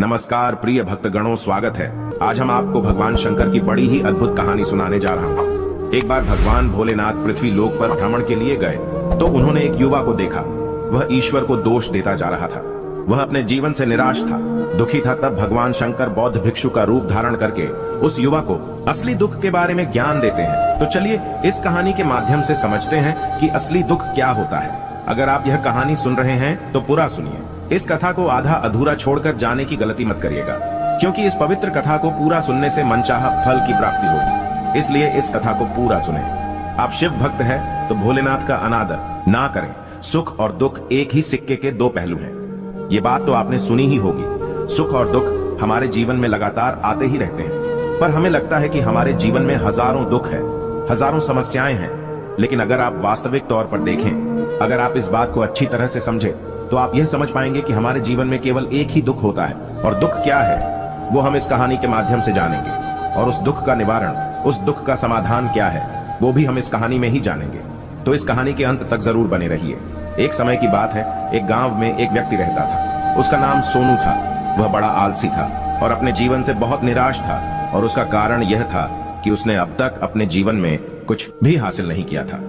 नमस्कार प्रिय भक्तगणों, स्वागत है। आज हम आपको भगवान शंकर की बड़ी ही अद्भुत कहानी सुनाने जा रहा हूँ। एक बार भगवान भोलेनाथ पृथ्वी लोक पर भ्रमण के लिए गए तो उन्होंने एक युवा को देखा। वह ईश्वर को दोष देता जा रहा था। वह अपने जीवन से निराश था, दुखी था। तब भगवान शंकर बौद्ध भिक्षु का रूप धारण करके उस युवा को असली दुख के बारे में ज्ञान देते हैं। तो चलिए इस कहानी के माध्यम से समझते हैं कि असली दुख क्या होता है। अगर आप यह कहानी सुन रहे हैं तो पूरा सुनिए। इस कथा को आधा अधूरा छोड़कर जाने की गलती मत करिएगा, क्योंकि इस पवित्र कथा को पूरा सुनने से मनचाहा फल की प्राप्ति होगी। इसलिए इस कथा को पूरा सुने। आप शिव भक्त हैं तो भोलेनाथ का अनादर ना करें। सुख और दुख एक ही सिक्के के दो पहलू हैं। ये बात तो आपने सुनी ही होगी। सुख और दुख हमारे जीवन में लगातार आते ही रहते हैं, पर हमें लगता है कि हमारे जीवन में हजारों दुख है, हजारों समस्याएं हैं। लेकिन अगर आप वास्तविक तौर पर देखें, अगर आप इस बात को अच्छी तरह से समझें, तो आप यह समझ पाएंगे कि हमारे जीवन में केवल एक ही दुख होता है। और दुख क्या है वो हम इस कहानी के माध्यम से जानेंगे। और उस दुख का निवारण, उस दुख का समाधान क्या है वो भी हम इस कहानी में ही जानेंगे। तो इस कहानी के अंत तक जरूर बने रहिए। एक समय की बात है, एक गांव में एक व्यक्ति रहता था। उसका नाम सोनू था। वह बड़ा आलसी था और अपने जीवन से बहुत निराश था। और उसका कारण यह था कि उसने अब तक अपने जीवन में कुछ भी हासिल नहीं किया था।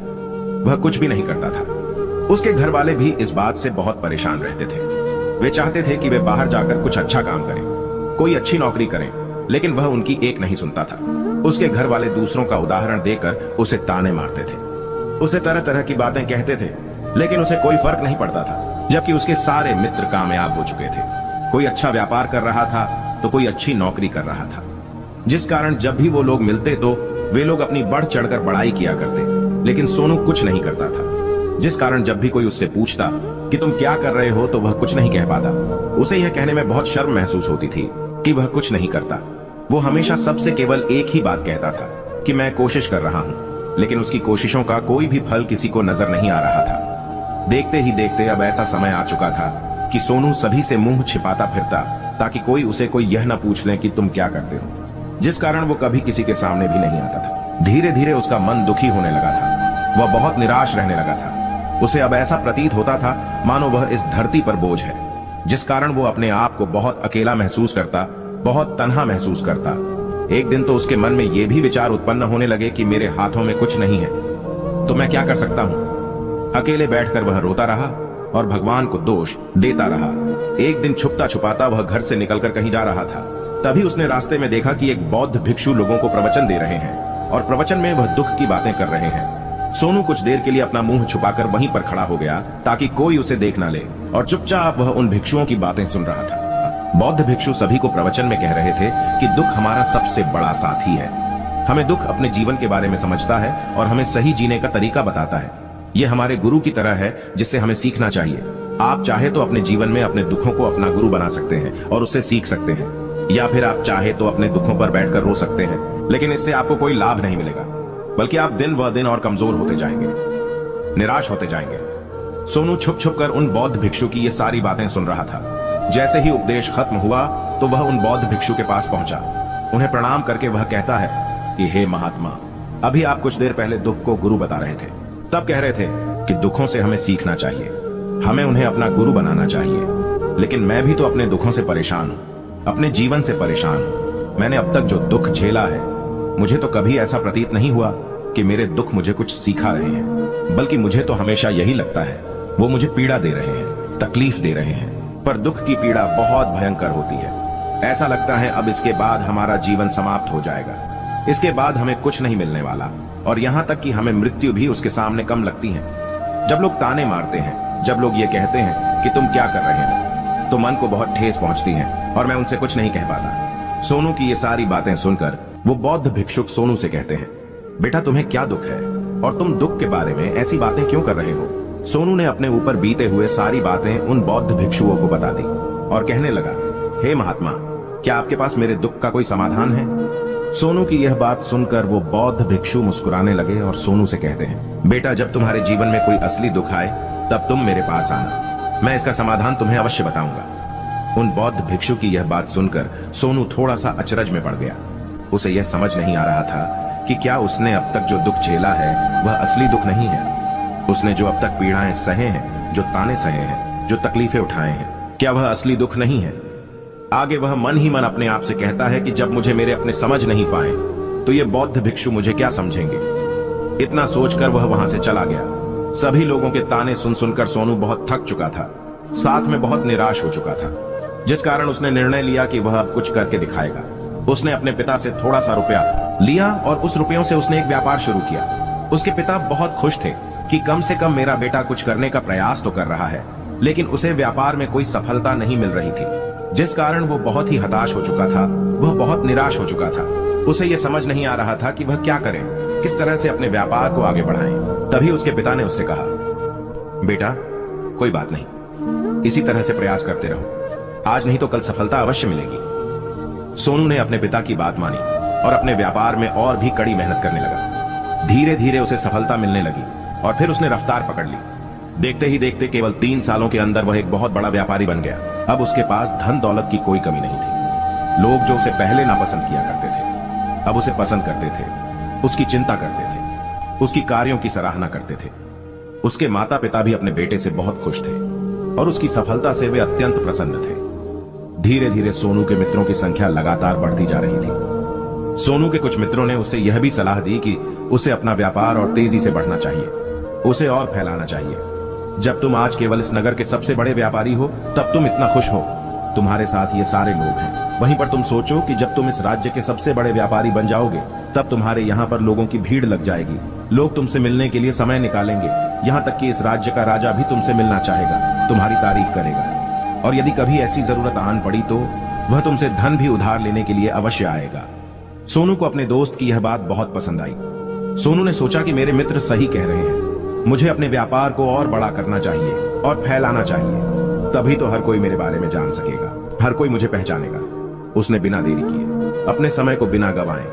वह कुछ भी नहीं करता था। उसके घर वाले भी इस बात से बहुत परेशान रहते थे। वे चाहते थे कि वे बाहर जाकर कुछ अच्छा काम करें, कोई अच्छी नौकरी करें, लेकिन वह उनकी एक नहीं सुनता था। उसके घर वाले दूसरों का उदाहरण देकर उसे ताने मारते थे, उसे तरह तरह की बातें कहते थे, लेकिन उसे कोई फर्क नहीं पड़ता था। जबकि उसके सारे मित्र कामयाब हो चुके थे। कोई अच्छा व्यापार कर रहा था तो कोई अच्छी नौकरी कर रहा था, जिस कारण जब भी वो लोग मिलते तो वे लोग अपनी बढ़ चढ़कर बड़ाई किया करते। लेकिन सोनू कुछ नहीं करता था, जिस कारण जब भी कोई उससे पूछता कि तुम क्या कर रहे हो तो वह कुछ नहीं कह पाता। उसे यह कहने में बहुत शर्म महसूस होती थी कि वह कुछ नहीं करता। वो हमेशा सबसे केवल एक ही बात कहता था कि मैं कोशिश कर रहा हूँ, लेकिन उसकी कोशिशों का कोई भी फल किसी को नजर नहीं आ रहा था। देखते ही देखते अब ऐसा समय आ चुका था कि सोनू सभी से मुंह छिपाता फिरता, ताकि कोई उसे कोई यह न पूछ ले कि तुम क्या करते हो, जिस कारण वो कभी किसी के सामने भी नहीं आता था। धीरे धीरे उसका मन दुखी होने लगा था। वह बहुत निराश रहने लगा था। उसे अब ऐसा प्रतीत होता था मानो वह इस धरती पर बोझ है, जिस कारण वो अपने आप को बहुत अकेला महसूस करता, बहुत तन्हा महसूस करता। एक दिन तो उसके मन में ये भी विचार उत्पन्न होने लगे कि मेरे हाथों में कुछ नहीं है तो मैं क्या कर सकता हूँ। अकेले बैठकर वह रोता रहा और भगवान को दोष देता रहा। एक दिन छुपता छुपाता वह घर से निकलकर कहीं जा रहा था। तभी उसने रास्ते में देखा कि एक बौद्ध भिक्षु लोगों को प्रवचन दे रहे हैं और प्रवचन में वह दुख की बातें कर रहे हैं। सोनू कुछ देर के लिए अपना मुंह छुपाकर वहीं पर खड़ा हो गया, ताकि कोई उसे देख ना ले, और चुपचाप वह उन भिक्षुओं की बातें सुन रहा था। बौद्ध भिक्षु सभी को प्रवचन में कह रहे थे कि दुख हमारा सबसे बड़ा साथी है। हमें दुख अपने जीवन के बारे में समझता है और हमें सही जीने का तरीका बताता है। यह हमारे गुरु की तरह है, जिससे हमें सीखना चाहिए। आप चाहे तो अपने जीवन में अपने दुखों को अपना गुरु बना सकते हैं और उससे सीख सकते हैं, या फिर आप चाहे तो अपने दुखों पर बैठकर रो सकते हैं, लेकिन इससे आपको कोई लाभ नहीं मिलेगा, बल्कि आप दिन व दिन और कमजोर होते जाएंगे, निराश होते जाएंगे। सोनू छुप छुप कर उन बौद्ध भिक्षु की ये सारी बातें सुन रहा था। जैसे ही उपदेश खत्म हुआ तो वह उन बौद्ध भिक्षु के पास पहुंचा। उन्हें प्रणाम करके वह कहता है कि हे महात्मा, अभी आप कुछ देर पहले दुख को गुरु बता रहे थे। तब कह रहे थे कि दुखों से हमें सीखना चाहिए, हमें उन्हें अपना गुरु बनाना चाहिए। लेकिन मैं भी तो अपने दुखों से परेशान हूं, अपने जीवन से परेशान हूं। मैंने अब तक जो दुख झेला है, मुझे तो कभी ऐसा प्रतीत नहीं हुआ कि मेरे दुख मुझे कुछ सिखा रहे हैं, बल्कि मुझे तो हमेशा यही लगता है वो मुझे पीड़ा दे रहे हैं, तकलीफ दे रहे हैं। पर दुख की पीड़ा बहुत भयंकर होती है। ऐसा लगता है अब इसके बाद हमारा जीवन समाप्त हो जाएगा, इसके बाद हमें कुछ नहीं मिलने वाला, और यहाँ तक कि हमें मृत्यु भी उसके सामने कम लगती है। जब लोग ताने मारते हैं, जब लोग ये कहते हैं कि तुम क्या कर रहे हो, तो मन को बहुत ठेस पहुंचती है और मैं उनसे कुछ नहीं कह पाता। सोनू की ये सारी बातें सुनकर वो बौद्ध भिक्षुक सोनू से कहते हैं, बेटा तुम्हें क्या दुख है और तुम दुख के बारे में ऐसी बातें क्यों कर रहे हो। सोनू ने अपने ऊपर बीते हुए सारी बातें उन बौद्ध भिक्षुओं को बता दी और कहने लगा, हे महात्मा, क्या आपके पास मेरे दुख का कोई समाधान है। सोनू की यह बात सुनकर वो बौद्ध भिक्षु मुस्कुराने लगे और सोनू से कहते हैं, बेटा जब तुम्हारे जीवन में कोई असली दुख आए तब तुम मेरे पास आना, मैं इसका समाधान तुम्हें अवश्य बताऊंगा। उन बौद्ध भिक्षु की यह बात सुनकर सोनू थोड़ा सा अचरज में पड़ गया। उसे यह समझ नहीं आ रहा था कि क्या उसने अब तक जो दुख झेला है वह असली दुख नहीं है। उसने जो अब तक पीड़ाएं सहे हैं, जो ताने सहे हैं, जो तकलीफें उठाए हैं, क्या वह असली दुख नहीं है। आगे वह मन ही मन अपने आप से कहता है कि जब मुझे मेरे अपने समझ नहीं पाए तो ये बौद्ध भिक्षु मुझे क्या समझेंगे। इतना सोचकर वह वहां से चला गया। सभी लोगों के ताने सुन सुनकर सोनू बहुत थक चुका था, साथ में बहुत निराश हो चुका था, जिस कारण उसने निर्णय लिया कि वह अब कुछ करके दिखाएगा। उसने अपने पिता से थोड़ा सा रुपया लिया और उस रुपयों से उसने एक व्यापार शुरू किया। उसके पिता बहुत खुश थे कि कम से कम मेरा बेटा कुछ करने का प्रयास तो कर रहा है, लेकिन उसे व्यापार में कोई सफलता नहीं मिल रही थी, जिस कारण वो बहुत ही हताश हो चुका था। वह बहुत निराश हो चुका था। उसे यह समझ नहीं आ रहा था कि वह क्या करे, किस तरह से अपने व्यापार को आगे बढ़ाएं। तभी उसके पिता ने उससे कहा, बेटा कोई बात नहीं, इसी तरह से प्रयास करते रहो, आज नहीं तो कल सफलता अवश्य मिलेगी। सोनू ने अपने पिता की बात मानी और अपने व्यापार में और भी कड़ी मेहनत करने लगा। धीरे धीरे उसे सफलता मिलने लगी और फिर उसने रफ्तार पकड़ ली। देखते ही देखते केवल 3 सालों के अंदर वह एक बहुत बड़ा व्यापारी बन गया। अब उसके पास धन दौलत की कोई कमी नहीं थी। लोग जो उसे पहले नापसंद किया करते थे, अब उसे पसंद करते थे, उसकी चिंता करते थे, उसकी कार्यों की सराहना करते थे। उसके माता पिता भी अपने बेटे से बहुत खुश थे और उसकी सफलता से वे अत्यंत प्रसन्न थे। धीरे धीरे सोनू के मित्रों की संख्या लगातार बढ़ती जा रही थी। सोनू के कुछ मित्रों ने उसे यह भी सलाह दी कि उसे अपना व्यापार और तेजी से बढ़ना चाहिए, उसे और फैलाना चाहिए। जब तुम आज केवल इस नगर के सबसे बड़े व्यापारी हो तब तुम इतना खुश हो, तुम्हारे साथ ये सारे लोग हैं। वहीं पर तुम सोचो कि जब तुम इस राज्य के सबसे बड़े व्यापारी बन जाओगे तब तुम्हारे यहाँ पर लोगों की भीड़ लग जाएगी, लोग तुमसे मिलने के लिए समय निकालेंगे, यहाँ तक कि इस राज्य का राजा भी तुमसे मिलना चाहेगा, तुम्हारी तारीफ करेगा, और यदि कभी ऐसी जरूरत आन पड़ी तो वह तुमसे धन भी उधार लेने के लिए अवश्य आएगा। सोनू को अपने दोस्त की यह बात बहुत पसंद आई। सोनू ने सोचा कि मेरे मित्र सही कह रहे हैं, मुझे अपने व्यापार को और बड़ा करना चाहिए और फैलाना चाहिए, तभी तो हर कोई मेरे बारे में जान सकेगा, हर कोई मुझे पहचानेगा। उसने बिना देरी किए, अपने समय को बिना गंवाए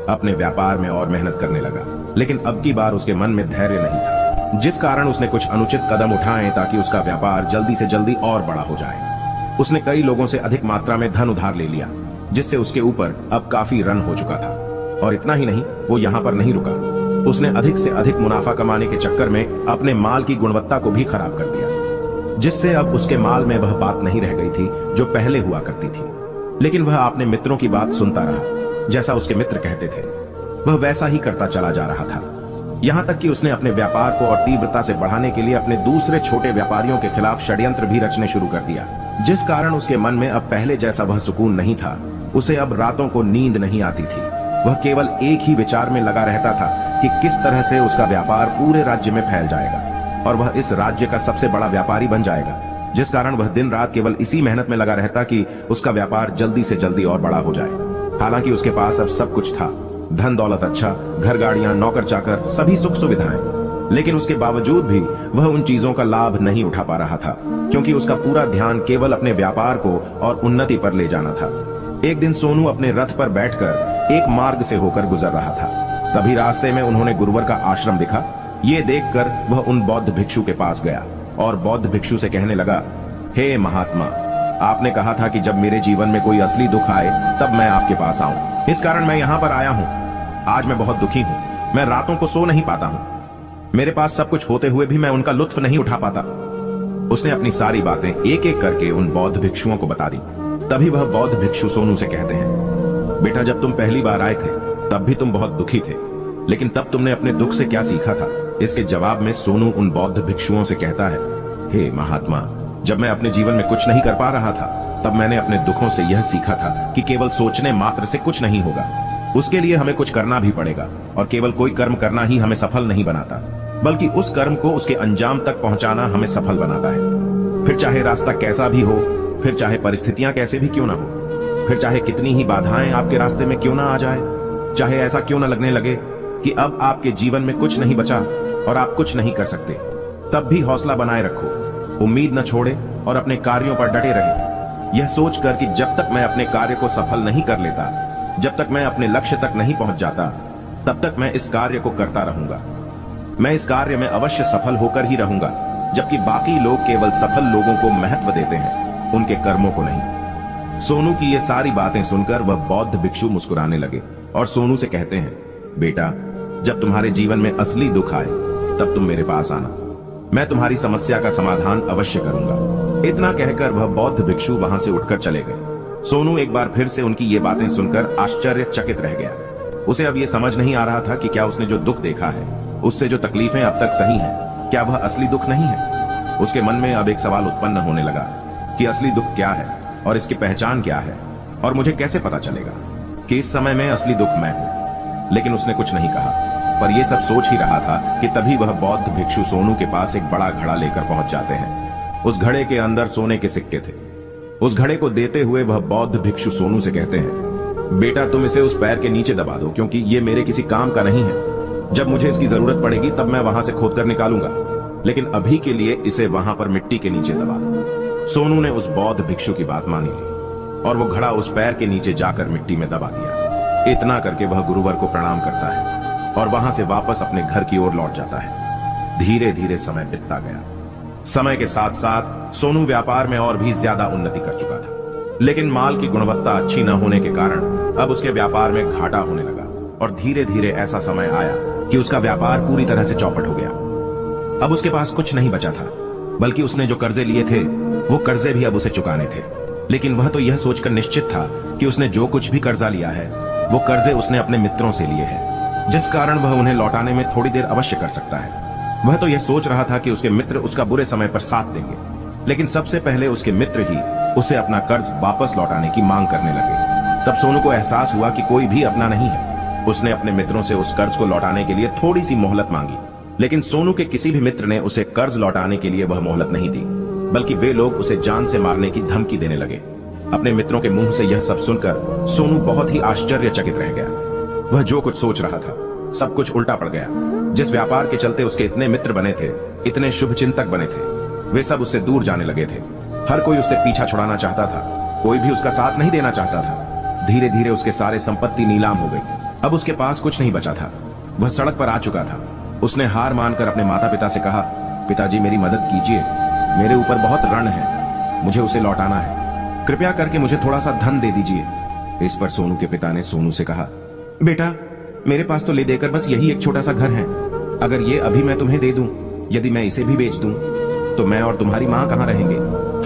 अपने व्यापार में और मेहनत करने लगा। लेकिन अब की बार उसके मन में धैर्य नहीं था, जिस कारण उसने कुछ अनुचित कदम उठाए ताकि उसका व्यापार जल्दी से जल्दी और बड़ा हो जाए। उसने कई लोगों से अधिक मात्रा में धन उधार ले लिया, जिससे उसके ऊपर अब काफी रन हो चुका था। और इतना ही नहीं, वो यहाँ पर नहीं रुका, उसने अधिक से अधिक मुनाफा कमाने के चक्कर में अपने माल की गुणवत्ता को भी खराब कर दिया, जिससे अब उसके माल में वह बात नहीं रह गई थी जो पहले हुआ करती थी। लेकिन वह अपने मित्रों की बात सुनता रहा, जैसा उसके मित्र कहते थे वह वैसा ही करता चला जा रहा था। यहाँ तक कि उसने अपने व्यापार को और तीव्रता से बढ़ाने के लिए अपने दूसरे छोटे व्यापारियों के खिलाफ षड्यंत्र भी रचने शुरू कर दिया, जिस कारण उसके मन में अब पहले जैसा वह सुकून नहीं था। उसे अब रातों को नींद नहीं आती थी, वह केवल एक ही विचार में लगा रहता था कि किस तरह से उसका व्यापार पूरे राज्य में फैल जाएगा और वह इस राज्य का सबसे बड़ा व्यापारी बन जाएगा, जिस कारण वह दिन रात केवल इसी मेहनत में लगा रहता कि उसका व्यापार जल्दी से जल्दी और बड़ा हो जाए। हालांकि उसके पास अब सब कुछ था, धन दौलत अच्छा, घर गाड़ियां, नौकर चाकर, सभी सुख सुविधाएं, लेकिन उसके बावजूद भी वह उन चीजों का लाभ नहीं उठा पा रहा था, क्योंकि उसका पूरा ध्यान केवल अपने व्यापार को और उन्नति पर ले जाना था। एक दिन सोनू अपने रथ पर बैठकर एक मार्ग से होकर गुजर रहा था। तभी रास्ते में उन्होंने गुरुवर का आश्रम दिखा। ये देखकर वह उन बौद्ध भिक्षु के पास गया और बौद्ध भिक्षु से कहने लगा, हे महात्मा, आपने कहा था कि जब मेरे जीवन में कोई असली दुख आए तब मैं आपके पास आऊं, इस कारण मैं यहाँ पर आया हूँ। आज मैं बहुत दुखी हूँ, मैं रातों को सो नहीं पाता हूँ, मेरे पास सब कुछ होते हुए भी मैं उनका लुत्फ नहीं उठा पाता। उसने अपनी सारी बातें एक एक करके उन बौद्ध भिक्षुओं को बता दी। तभी वह बौद्ध भिक्षु सोनू से कहते हैं, बेटा जब तुम पहली बार आए थे तब भी तुम बहुत दुखी थे, लेकिन तब तुमने अपने दुख से क्या सीखा था? इसके जवाब में सोनू उन बौद्ध भिक्षुओं से कहता है, हे महात्मा, जब मैं अपने जीवन में कुछ नहीं कर पा रहा था तब मैंने अपने दुखों से यह सीखा था कि केवल सोचने मात्र से कुछ नहीं होगा, उसके लिए हमें कुछ करना भी पड़ेगा, और केवल कोई कर्म करना ही हमें सफल नहीं बनाता, बल्कि उस कर्म को उसके अंजाम तक पहुंचाना हमें सफल बनाता है। फिर चाहे रास्ता कैसा भी हो, फिर चाहे परिस्थितियां कैसे भी क्यों ना हो, फिर चाहे कितनी ही बाधाएं आपके रास्ते में क्यों ना आ जाए, चाहे ऐसा क्यों ना लगने लगे कि अब आपके जीवन में कुछ नहीं बचा और आप कुछ नहीं कर सकते, तब भी हौसला बनाए रखो, उम्मीद न छोड़े और अपने कार्यों पर डटे रहे, यह सोचकर कि जब तक मैं अपने कार्य को सफल नहीं कर लेता, जब तक मैं अपने लक्ष्य तक नहीं पहुंच जाता, तब तक मैं इस कार्य को करता रहूंगा। मैं इस कार्य में अवश्य सफल होकर ही रहूंगा, जबकि बाकी लोग केवल सफल लोगों को महत्व देते हैं, उनके कर्मों को नहीं। सोनू की ये सारी बातें सुनकर वह बौद्ध भिक्षु मुस्कुराने लगे और सोनू से कहते हैं, बेटा जब तुम्हारे जीवन में असली दुख आए तब तुम मेरे पास आना, मैं तुम्हारी समस्या का समाधान अवश्य करूंगा। इतना कहकर वह बौद्ध भिक्षु वहां से उठकर चले गए। सोनू एक बार फिर से उनकी ये बातें सुनकर आश्चर्यचकित रह गया। उसे अब ये समझ नहीं आ रहा था कि क्या उसने जो दुख देखा है, उससे जो तकलीफें अब तक सही हैं, क्या वह असली दुख नहीं है। उसके मन में अब एक सवाल उत्पन्न होने लगा कि असली दुख क्या है और इसकी पहचान क्या है, और मुझे कैसे पता चलेगा कि इस समय में असली दुख मैं हूं। लेकिन उसने कुछ नहीं कहा, पर यह सब सोच ही रहा था कि तभी वह बौद्ध भिक्षु सोनू के पास एक बड़ा घड़ा लेकर पहुंच जाते हैं। उस घड़े के अंदर सोने के सिक्के थे। उस घड़े को देते हुए वह बौद्ध भिक्षु सोनू से कहते हैं, बेटा तुम इसे उस पैर के नीचे दबा दो, क्योंकि ये मेरे किसी काम का नहीं है। जब मुझे इसकी जरूरत पड़ेगी तब मैं वहां से खोद कर निकालूंगा, लेकिन अभी के लिए इसे वहां पर मिट्टी के नीचे दबा दो। सोनू ने उस बौद्ध भिक्षु की बात मानी ली और वो घड़ा उस पैर के नीचे जाकर मिट्टी में दबा दिया। इतना करके वह गुरुवर को प्रणाम करता है और वहां से वापस अपने घर की ओर लौट जाता है। धीरे धीरे समय बीतता गया। समय के साथ साथ सोनू व्यापार में और भी ज्यादा उन्नति कर चुका था, लेकिन माल की गुणवत्ता अच्छी न होने के कारण अब उसके व्यापार में घाटा होने लगा और धीरे धीरे ऐसा समय आया कि उसका व्यापार पूरी तरह से चौपट हो गया। अब उसके पास कुछ नहीं बचा था, बल्कि उसने जो कर्जे लिए थे वो कर्जे भी अब उसे चुकाने थे। लेकिन वह तो यह सोचकर निश्चित था कि उसने जो कुछ भी कर्जा लिया है वो कर्जे उसने अपने मित्रों से लिए हैं, जिस कारण वह उन्हें लौटाने में थोड़ी देर अवश्य कर सकता है। वह तो यह सोच रहा था कि उसके मित्र उसका बुरे समय पर साथ देंगे, लेकिन सबसे पहले उसके मित्र ही उसे अपना कर्ज वापस लौटाने की मांग करने लगे। तब सोनू को एहसास हुआ कि कोई भी अपना नहीं है। उसने अपने मित्रों से उस कर्ज को लौटाने के लिए थोड़ी सी मोहलत मांगी, लेकिन सोनू के किसी भी मित्र ने उसे कर्ज लौटाने के लिए वह मोहलत नहीं दी, बल्कि वे लोग उसे जान से मारने की धमकी देने लगे। अपने मित्रों के मुंह से यह सब सुनकर सोनू बहुत ही आश्चर्यचकित रह गया। वह जो कुछ सोच रहा था सब कुछ उल्टा पड़ गया। जिस व्यापार के चलते उसके इतने मित्र बने थे, इतने शुभचिंतक बने थे, वे सब उससे दूर जाने लगे थे। हर कोई उससे पीछा छुड़ाना चाहता था, कोई भी उसका साथ नहीं देना चाहता था। धीरे धीरे उसके सारे संपत्ति नीलाम हो गई। अब उसके पास कुछ नहीं बचा था। वह सड़क पर आ चुका था। उसने हार मानकर अपने माता पिता से कहा, पिताजी मेरी मदद कीजिए, मेरे ऊपर बहुत ऋण है, मुझे उसे लौटाना है, कृपया करके मुझे थोड़ा सा धन दे दीजिए। इस पर सोनू के पिता ने सोनू से कहा, बेटा मेरे पास तो ले देकर बस यही एक छोटा सा घर है। अगर ये अभी मैं तुम्हें दे दूं, यदि मैं इसे भी बेच दूं, तो मैं और तुम्हारी माँ कहाँ रहेंगे?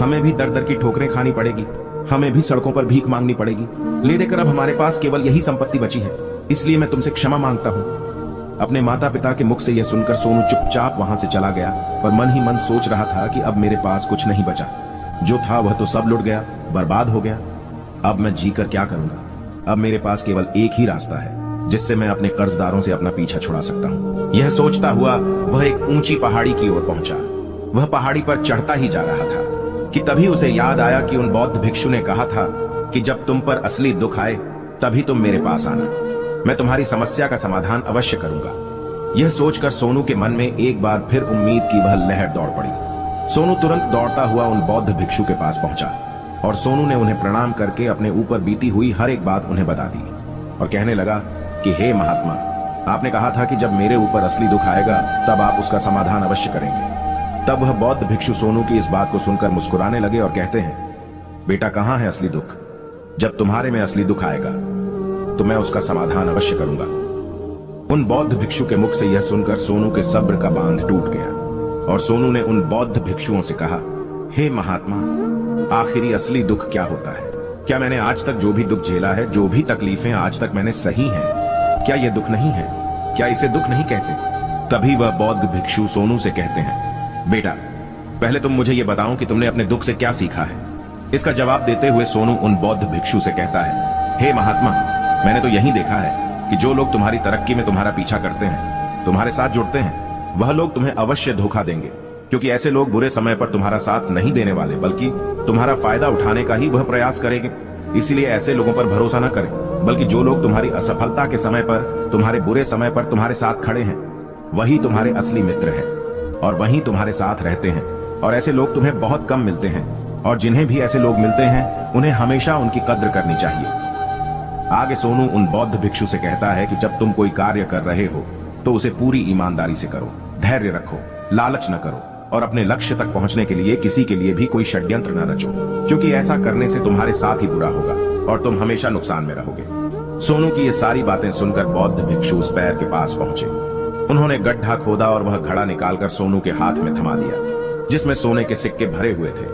हमें भी दर दर की ठोकरें खानी पड़ेगी, हमें भी सड़कों पर भीख मांगनी पड़ेगी। ले देकर अब हमारे पास केवल यही संपत्ति बची है, इसलिए मैं तुमसे क्षमा मांगता हूँ। अपने माता पिता के मुख से यह सुनकर सोनू चुपचाप वहां से चला गया, पर मन ही मन सोच रहा था कि अब मेरे पास कुछ नहीं बचा। जो था वह तो सब लुट गया, बर्बाद हो गया। अब मैं जीकर क्या करूंगा? अब मेरे पास केवल एक ही रास्ता है जिससे मैं अपने कर्जदारों से अपना पीछा छुड़ा सकता हूँ। यह सोचता हुआ वह एक ऊंची पहाड़ी की ओर पहुंचा। वह पहाड़ी पर चढ़ता ही जा रहा था कि तभी उसे याद आया कि उन बौद्ध भिक्षु ने कहा था कि जब तुम पर असली दुख आए तभी तुम मेरे पास आना, मैं तुम्हारी समस्या का समाधान अवश्य करूंगा। यह सोचकर सोनू के मन में एक बार फिर उम्मीद की वह लहर दौड़ पड़ी। सोनू तुरंत दौड़ता हुआ उन बौद्ध भिक्षु के पास पहुंचा और सोनू ने उन्हें प्रणाम करके अपने ऊपर बीती हुई हर एक बात उन्हें बता दी और कहने लगा कि हे महात्मा, आपने कहा था कि जब मेरे ऊपर असली दुख आएगा तब आप उसका समाधान अवश्य करेंगे। तब वह बौद्ध भिक्षु सोनू की इस बात को सुनकर मुस्कुराने लगे और कहते हैं, बेटा कहां है असली दुख? जब तुम्हारे में असली दुख आएगा तो मैं उसका समाधान अवश्य करूंगा। उन बौद्ध भिक्षु के मुख से यह सुनकर सोनू के सब्र का बांध टूट गया और सोनू ने उन बौद्ध भिक्षुओं से कहा, हे महात्मा, आखिरी असली दुख क्या होता है? क्या मैंने आज तक जो भी दुख झेला है, जो भी तकलीफें आज तक मैंने सही हैं, क्या ये दुख नहीं है? क्या इसे दुख नहीं कहते? तभी वह बौद्ध भिक्षु सोनू से कहते हैं, बेटा पहले तुम मुझे ये बताओ कि तुमने अपने दुख से क्या सीखा है। इसका जवाब देते हुए सोनू उन बौद्ध भिक्षु से कहता है, हे महात्मा, मैंने तो यही देखा है कि जो लोग तुम्हारी तरक्की में तुम्हारा पीछा करते हैं, तुम्हारे साथ जुड़ते हैं, वह लोग तुम्हें अवश्य धोखा देंगे, क्योंकि ऐसे लोग बुरे समय पर तुम्हारा साथ नहीं देने वाले, बल्कि तुम्हारा फायदा उठाने का ही वह प्रयास करेंगे। इसलिए ऐसे लोगों पर भरोसा न करें, बल्कि जो लोग तुम्हारी असफलता के समय पर, तुम्हारे बुरे समय पर तुम्हारे साथ खड़े हैं, वही तुम्हारे असली मित्र हैं और वही तुम्हारे साथ रहते हैं। और ऐसे लोग तुम्हें बहुत कम मिलते हैं, और जिन्हें भी ऐसे लोग मिलते हैं उन्हें हमेशा उनकी कद्र करनी चाहिए। आगे सोनू उन बौद्ध भिक्षु से कहता है कि जब तुम कोई कार्य कर रहे हो तो उसे पूरी ईमानदारी से करो, धैर्य रखो, लालच न करो और अपने लक्ष्य तक पहुंचने के लिए किसी के लिए भी कोई षड्यंत्र न रचो, क्योंकि ऐसा करने से तुम्हारे साथ ही बुरा होगा और तुम हमेशा नुकसान में रहोगे। सोनू की ये सारी बातें सुनकर बौद्ध भिक्षु उस पैर के पास पहुंचे। उन्होंने गड्ढा खोदा और वह घड़ा निकालकर सोनू के हाथ में थमा दिया, जिसमें सोने के सिक्के भरे हुए थे।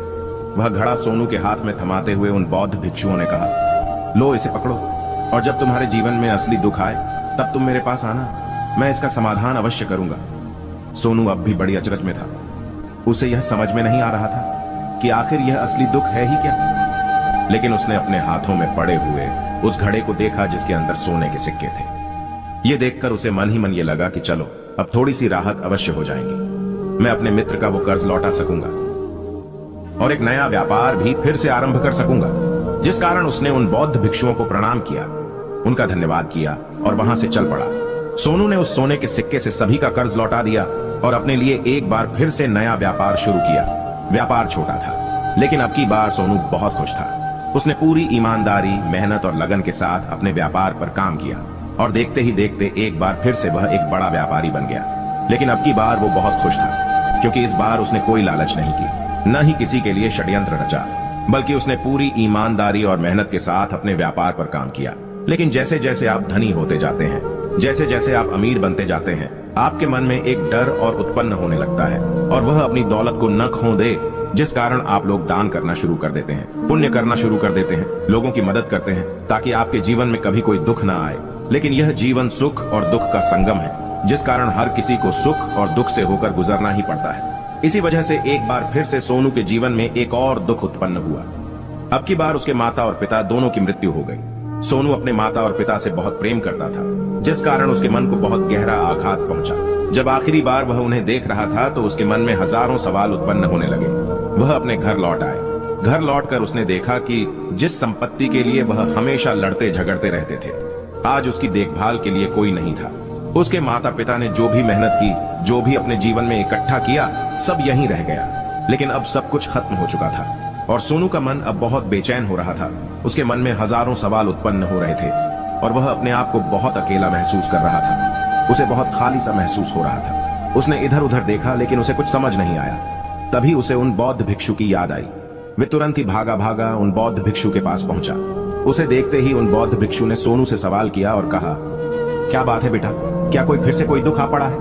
वह घड़ा सोनू के हाथ में थमाते हुए उन बौद्ध भिक्षुओं ने कहा, लो इसे पकड़ो, और जब तुम्हारे जीवन में असली दुख आए तब तुम मेरे पास आना, मैं इसका समाधान अवश्य करूंगा। सोनू अब भी बड़ी अचरज में था। उसे यह समझ में नहीं आ रहा था कि आखिर यह असली दुख है ही क्या। लेकिन उसने अपने हाथों में पड़े हुए उस घड़े को देखा जिसके अंदर सोने के सिक्के थे। यह देखकर उसे मन ही मन ये लगा कि चलो अब थोड़ी सी राहत अवश्य हो जाएगी, मैं अपने मित्र का वो कर्ज लौटा सकूंगा और एक नया व्यापार भी फिर से आरंभ कर सकूंगा। जिस कारण उसने उन बौद्ध भिक्षुओं को प्रणाम किया, उनका धन्यवाद किया और वहां से चल पड़ा। सोनू ने उस सोने के सिक्के से सभी का कर्ज लौटा दिया और अपने लिए एक बार फिर से नया व्यापार शुरू किया। व्यापार छोटा था, लेकिन अब की बार सोनू बहुत खुश था। उसने पूरी ईमानदारी, मेहनत और लगन के साथ अपने व्यापार पर काम किया और देखते ही देखते एक बार फिर से वह एक बड़ा व्यापारी बन गया। लेकिन अब की बार वो बहुत खुश था, क्योंकि इस बार उसने कोई लालच नहीं की, न ही किसी के लिए षड्यंत्र रचा, बल्कि उसने पूरी ईमानदारी और मेहनत के साथ अपने व्यापार पर काम किया। लेकिन जैसे जैसे आप धनी होते जाते हैं, जैसे जैसे आप अमीर बनते जाते हैं, आपके मन में एक डर और उत्पन्न होने लगता है और वह अपनी दौलत को न खो दे, जिस कारण आप लोग दान करना शुरू कर देते हैं, पुण्य करना शुरू कर देते हैं, लोगों की मदद करते हैं, ताकि आपके जीवन में कभी कोई दुख ना आए। लेकिन यह जीवन सुख और दुख का संगम है, जिस कारण हर किसी को सुख और दुख से होकर गुजरना ही पड़ता है। इसी वजह से एक बार फिर से सोनू के जीवन में एक और दुख उत्पन्न हुआ। अब की बार उसके माता और पिता दोनों की मृत्यु हो गई। सोनू अपने माता और पिता से बहुत प्रेम करता था, जिस कारण उसके मन को बहुत गहरा आघात पहुंचा। जब आखिरी बार वह उन्हें देख रहा था तो उसके मन में हजारों सवाल उत्पन्न होने लगे। वह अपने घर लौट आए। घर लौटकर उसने देखा कि जिस संपत्ति के लिए वह हमेशा लड़ते झगड़ते रहते थे, आज उसकी देखभाल के लिए कोई नहीं था। उसके माता पिता ने जो भी मेहनत की, जो भी अपने जीवन में इकट्ठा किया, सब यहीं रह गया। लेकिन अब सब कुछ खत्म हो चुका था और सोनू का मन अब बहुत बेचैन हो रहा था। उसके मन में हजारों सवाल उत्पन्न हो रहे थे और वह अपने आप को बहुत अकेला महसूस कर रहा था। उसे बहुत खाली सा महसूस हो रहा था। उसने इधर उधर देखा, लेकिन उसे कुछ समझ नहीं आया। तभी उसे उन बौद्ध भिक्षु की याद आई। वे तुरंत ही भागा भागा उन बौद्ध भिक्षु के पास पहुंचा। उसे देखते ही उन बौद्ध भिक्षु ने सोनू से सवाल किया और कहा, क्या बात है बेटा, क्या कोई फिर से कोई दुख आ पड़ा है?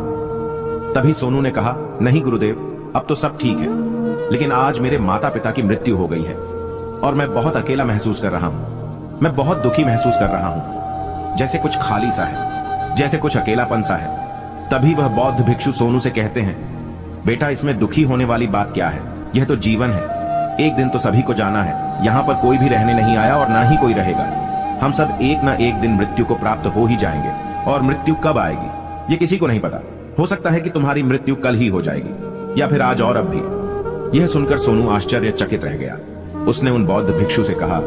तभी सोनू ने कहा, नहीं गुरुदेव, अब तो सब ठीक है, लेकिन आज मेरे माता पिता की मृत्यु हो गई है और मैं बहुत अकेला महसूस कर रहा हूं। मैं बहुत दुखी महसूस कर रहा हूं, जैसे कुछ खाली सा है, जैसे कुछ अकेलापन सा है। तभी वह बौद्ध भिक्षु सोनू से कहते हैं, बेटा, इसमें दुखी होने वाली बात क्या है? यह तो जीवन है। एक दिन तो सभी को जाना है। यहाँ पर कोई भी रहने नहीं आया और ना ही कोई रहेगा। हम सब एक ना एक दिन मृत्यु को प्राप्त हो ही जाएंगे। और मृत्यु कब आएगी ये किसी को नहीं पता। हो सकता है कि तुम्हारी मृत्यु कल ही हो जाएगी या फिर आज और अब भी। यह सुनकर सोनू आश्चर्यचकित रह गया। उसने उन बौद्ध भिक्षु से कहा,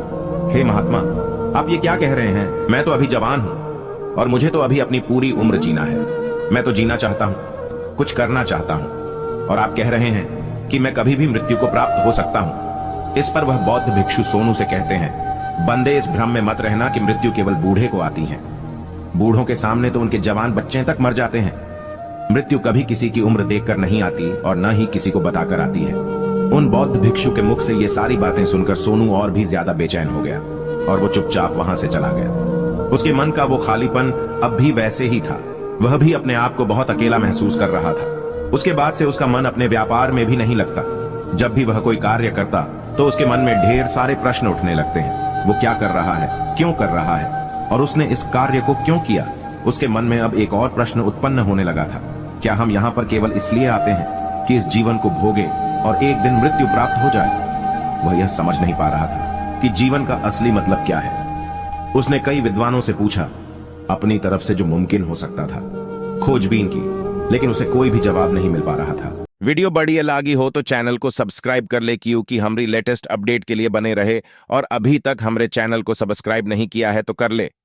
हे महात्मा, आप ये क्या कह रहे हैं? मैं तो अभी जवान हूं और मुझे तो अभी अपनी पूरी उम्र जीना है। मैं तो जीना चाहता हूं, कुछ करना चाहता हूं, और आप कह रहे हैं कि मैं कभी भी मृत्यु को प्राप्त हो सकता हूं। इस पर वह बौद्ध भिक्षु सोनू से कहते हैं, बंदे, इस भ्रम में मत रहना कि मृत्यु केवल बूढ़े को आती है। बूढ़ों के सामने तो उनके जवान बच्चे तक मर जाते हैं। मृत्यु कभी किसी की उम्र देखकर नहीं आती और न ही किसी को बताकर आती है। उन बौद्ध भिक्षु के मुख से ये सारी बातें सुनकर सोनू और भी ज्यादा बेचैन हो गया और वो चुपचाप वहां से चला गया। उसके मन का वो खालीपन अब भी वैसे ही था। वह भी अपने आप को बहुत अकेला महसूस कर रहा था। उसके बाद से उसका मन अपने व्यापार में भी नहीं लगता। जब भी वह कोई कार्य करता तो उसके मन में ढेर सारे प्रश्न उठने लगते हैं। वो क्या कर रहा है, क्यों कर रहा है, और उसने इस कार्य को क्यों किया? उसके मन में अब एक और प्रश्न उत्पन्न होने लगा था, क्या हम यहाँ पर केवल इसलिए आते हैं कि इस जीवन को भोगे और एक दिन मृत्यु प्राप्त हो जाए? वह यह समझ नहीं पा रहा था कि जीवन का असली मतलब क्या है। उसने कई विद्वानों से पूछा, अपनी तरफ से जो मुमकिन हो सकता था, खोजबीन की, लेकिन उसे कोई भी जवाब नहीं मिल पा रहा था। वीडियो बढ़िया लागी हो तो चैनल को सब्सक्राइब कर ले, क्योंकि हमारी लेटेस्ट अपडेट के लिए बने रहे। और अभी तक हमारे चैनल को सब्सक्राइब नहीं किया है तो कर ले।